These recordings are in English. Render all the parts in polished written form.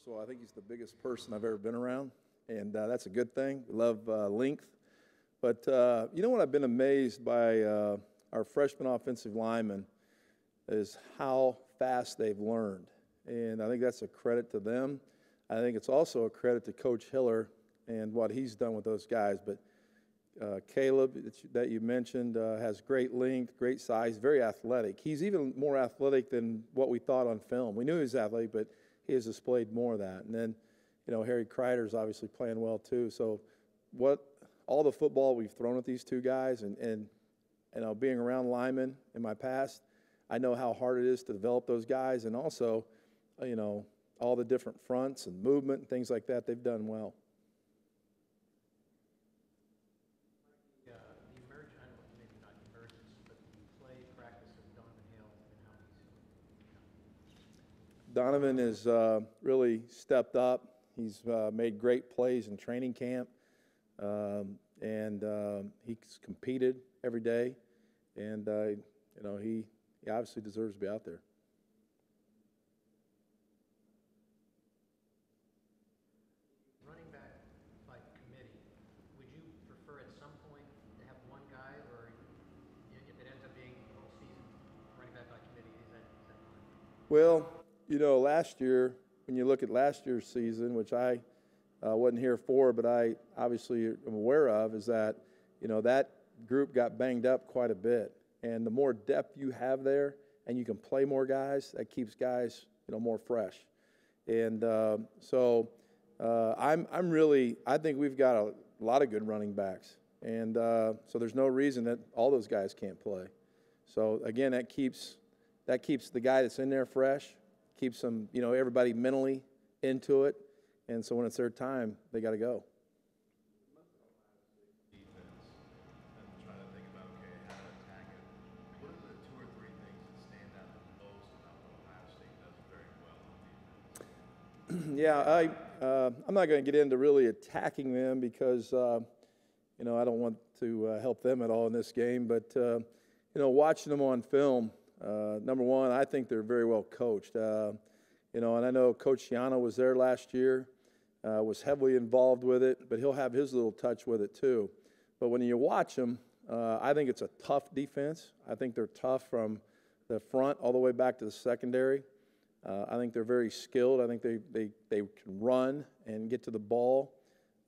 First of all, I think he's the biggest person I've ever been around, and that's a good thing. We love length. But you know what I've been amazed by our freshman offensive linemen is how fast they've learned. And I think that's a credit to them. I think it's also a credit to Coach Hiller and what he's done with those guys. But Caleb, that you mentioned, has great length, great size, very athletic. He's even more athletic than what we thought on film. We knew he was athletic, but he has displayed more of that. And then, you know, Harry Kreider's obviously playing well too. So all the football we've thrown at these two guys and you know, being around linemen in my past, I know how hard it is to develop those guys, and also, you know, all the different fronts and movement and things like that, they've done well. The maybe not emergence, but the play practice of Donovan Hale and how he's Donovan has really stepped up. He's made great plays in training camp, and he's competed every day, and you know, he obviously deserves to be out there. Running back by committee, would you prefer at some point to have one guy, or if it ends up being the whole season, running back by committee, is that fine? Well, you know, last year, when you look at last year's season, which I wasn't here for, but I obviously am aware of, is that, you know, that group got banged up quite a bit. And the more depth you have there and you can play more guys, that keeps guys, you know, more fresh. And so I think we've got a lot of good running backs. And so there's no reason that all those guys can't play. So, again, that keeps the guy that's in there fresh, keeps them, you know, everybody mentally into it. And so when it's their time, they got to go. Yeah, I'm not going to get into really attacking them because, you know, I don't want to help them at all in this game. But, you know, watching them on film, number one, I think they're very well coached. You know, and I know Coach Shiano was there last year, was heavily involved with it, but he'll have his little touch with it too. But when you watch them, I think it's a tough defense. I think they're tough from the front all the way back to the secondary. I think they're very skilled. I think they can run and get to the ball.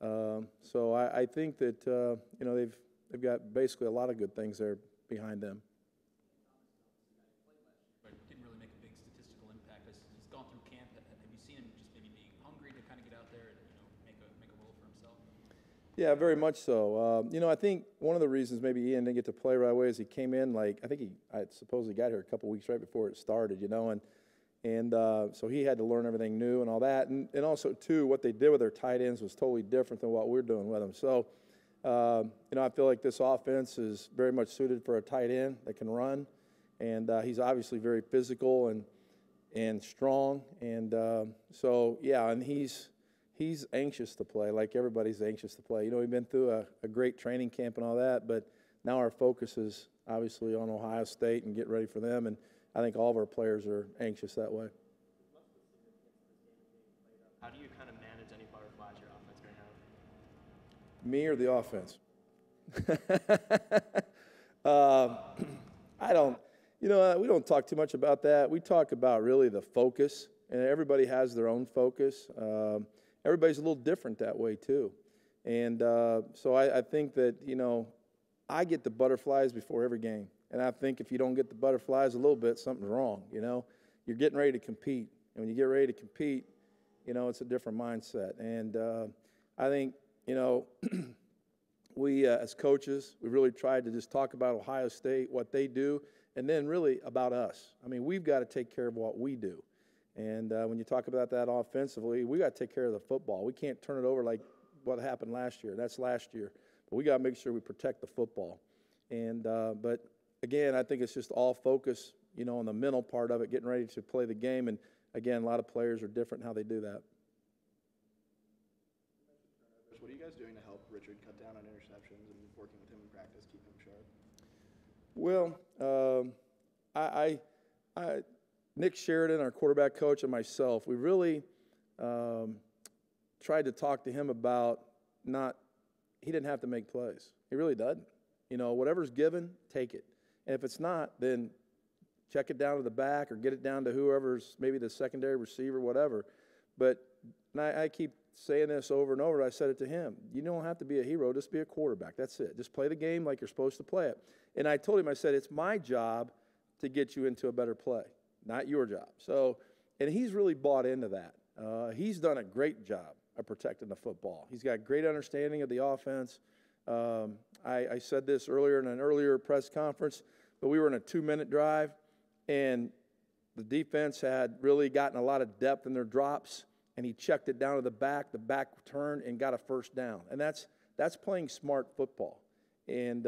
So I think that you know, they've got basically a lot of good things there behind them. But didn't really make a big statistical impact. He's gone through camp. Have you seen him just maybe being hungry to kind of get out there and, you know, make a role for himself? Yeah, very much so. You know, I think one of the reasons maybe Ian didn't get to play right away is he came in I think I suppose he got here a couple weeks right before it started, you know, and so he had to learn everything new and all that. And also, too, what they did with their tight ends was totally different than what we're doing with them. So, you know, I feel like this offense is very much suited for a tight end that can run. And he's obviously very physical and strong. And so, yeah, and he's anxious to play, like everybody's anxious to play. You know, we've been through a great training camp and all that, but now our focus is obviously on Ohio State and getting ready for them. And I think all of our players are anxious that way. How do you kind of manage any butterflies your offense Me may have? or the offense? I don't, you know, we don't talk too much about that. We talk about really the focus, and everybody has their own focus. Everybody's a little different that way too. And so I think that, you know, I get the butterflies before every game. And I think if you don't get the butterflies a little bit, something's wrong, you know. You're getting ready to compete. And when you get ready to compete, you know, it's a different mindset. And I think, you know, we as coaches, we really tried to just talk about Ohio State, what they do, and then really about us. I mean, we've got to take care of what we do. And when you talk about that offensively, we got to take care of the football. We can't turn it over like what happened last year. That's last year. But we got to make sure we protect the football. And but again, I think it's just all focus, you know, on the mental part of it, getting ready to play the game. And, again, a lot of players are different in how they do that. What are you guys doing to help Richard cut down on interceptions and working with him in practice, keep him sharp? Well, Nick Sheridan, our quarterback coach, and myself, we really tried to talk to him about he didn't have to make plays. He really doesn't. Whatever's given, take it. And if it's not, then check it down to the back or get it down to whoever's maybe the secondary receiver, whatever. But I keep saying this over and over. I said it to him. You don't have to be a hero. Just be a quarterback. That's it. Just play the game like you're supposed to play it. And I told him, I said, it's my job to get you into a better play, not your job. And he's really bought into that. He's done a great job of protecting the football. He's got great understanding of the offense. I said this earlier in an earlier press conference, but we were in a 2-minute drive, and the defense had really gotten a lot of depth in their drops, and he checked it down to the back turned, and got a first down. And that's playing smart football. And,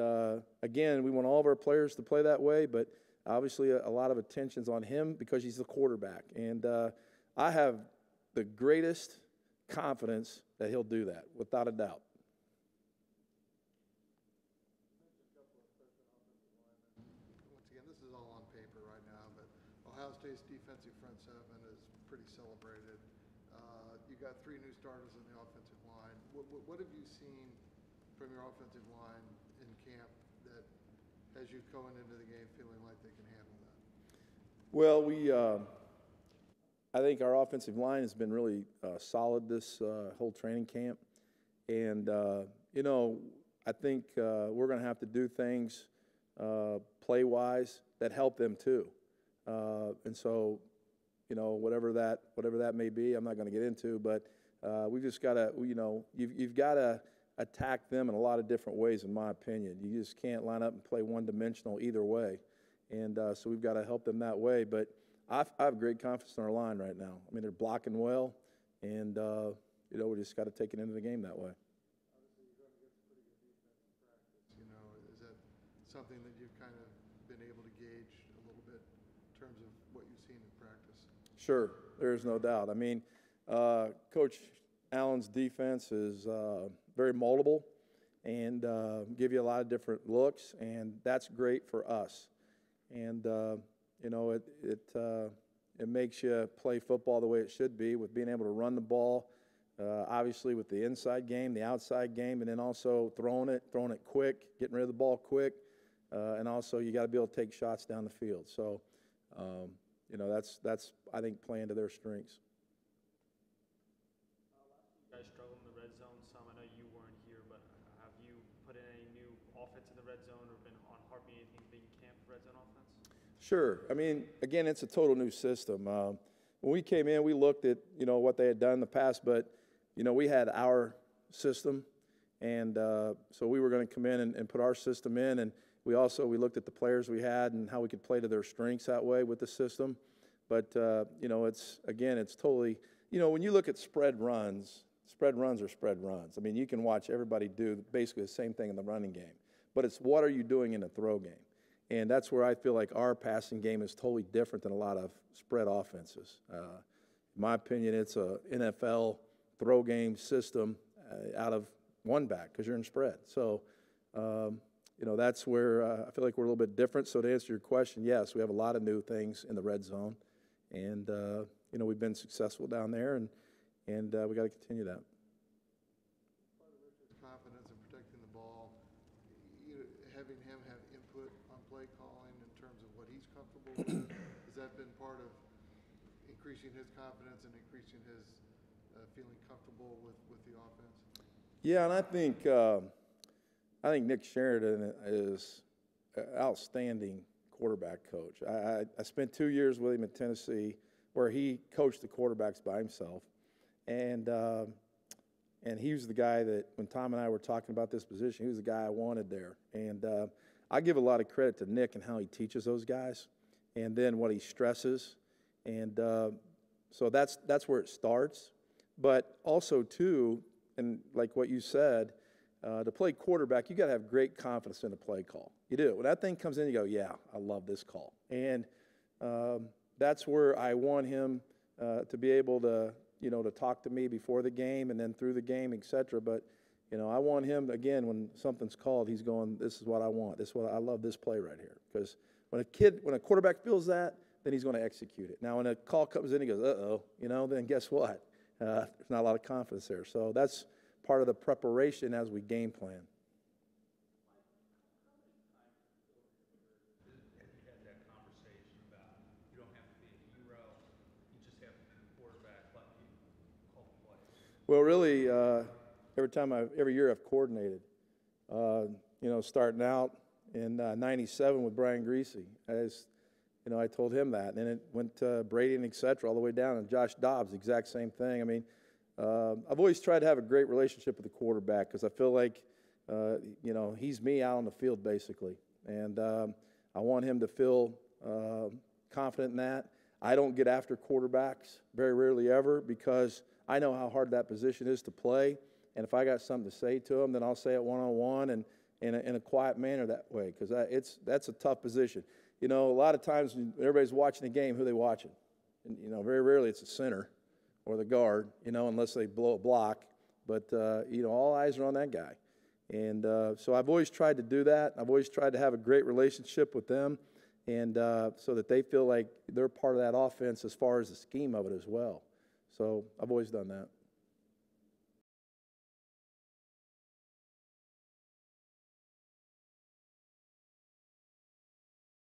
again, we want all of our players to play that way, but obviously a lot of attention's on him because he's the quarterback. And I have the greatest confidence that he'll do that, without a doubt. Once again, this is all on paper right now, but Ohio State's defensive front seven is pretty celebrated. You got 3 new starters in the offensive line. What have you seen from your offensive line in camp that has you going into the game feeling like they can handle that? Well, I think our offensive line has been really solid this whole training camp. And, I think we're going to have to do things play-wise that help them too. And so, whatever that may be, I'm not going to get into, but we've just got to, you've got to attack them in a lot of different ways, in my opinion. You just can't line up and play one-dimensional either way. And so we've got to help them that way. But I have great confidence in our line right now. I mean, they're blocking well, and, we just got to take it into the game that way. Obviously, you're going against a pretty good defense in practice. Is that something that you've kind of been able to gauge a little bit in terms of what you've seen in practice? Sure, there's no doubt. I mean, Coach Allen's defense is very moldable and give you a lot of different looks, and that's great for us. And it makes you play football the way it should be, with being able to run the ball, obviously with the inside game, the outside game, and then also throwing it quick, getting rid of the ball quick, and also you got to be able to take shots down the field. So, that's I think playing to their strengths. You guys struggled in the red zone some. I know you weren't here, but have you put in any new offense in the red zone or been on heartbeat anything big camp for red zone offense? Sure. I mean, again, it's a total new system. When we came in, we looked at, what they had done in the past, but, we had our system, and so we were going to come in and put our system in, and we looked at the players we had and how we could play to their strengths that way with the system. But, it's totally, when you look at spread runs are spread runs. I mean, you can watch everybody do basically the same thing in the running game, but it's what are you doing in the throw game? And that's where I feel like our passing game is totally different than a lot of spread offenses. In my opinion, it's a NFL throw game system out of one back because you're in spread. So, that's where I feel like we're a little bit different. So to answer your question, yes, we have a lot of new things in the red zone. And, we've been successful down there, and we got to continue that. Part of Richard's confidence in protecting the ball, having him have input on play calling in terms of what he's comfortable with, has that been part of increasing his confidence and increasing his feeling comfortable with the offense? Yeah, and I think Nick Sheridan is an outstanding quarterback coach. I spent 2 years with him in Tennessee, where he coached the quarterbacks by himself, and he was the guy that when Tom and I were talking about this position, he was the guy I wanted there. And I give a lot of credit to Nick and how he teaches those guys, and then what he stresses, and so that's where it starts. But also too, and like what you said, to play quarterback, you got to have great confidence in the play call. You do. When that thing comes in, you go, yeah, I love this call. And that's where I want him to be able to, to talk to me before the game and then through the game, et cetera. But, I want him, again, when something's called, he's going, this is what I want. This is what I love this play right here. Because when a quarterback feels that, then he's going to execute it. Now, when a call comes in, he goes, uh-oh, then guess what? there's not a lot of confidence there. So that's part of the preparation as we game plan. Have you had that conversation about you don't have to be a hero, you just have to be the quarterback, let you call the plays? Well, really, every year I've coordinated. Starting out in '97 with Brian Greasy, as you know, I told him that, and then it went to Brady and et cetera, all the way down, and Josh Dobbs, exact same thing. I mean, I've always tried to have a great relationship with the quarterback because I feel like, he's me out on the field basically, and I want him to feel confident in that. I don't get after quarterbacks very rarely ever because I know how hard that position is to play, and if I got something to say to him, then I'll say it one-on-one and in a quiet manner that way because that's a tough position. A lot of times when everybody's watching a game, who are they watching? And, very rarely it's the center or the guard, unless they blow a block. But, all eyes are on that guy. And so I've always tried to do that. I've always tried to have a great relationship with them and so that they feel like they're part of that offense as far as the scheme of it as well. So I've always done that.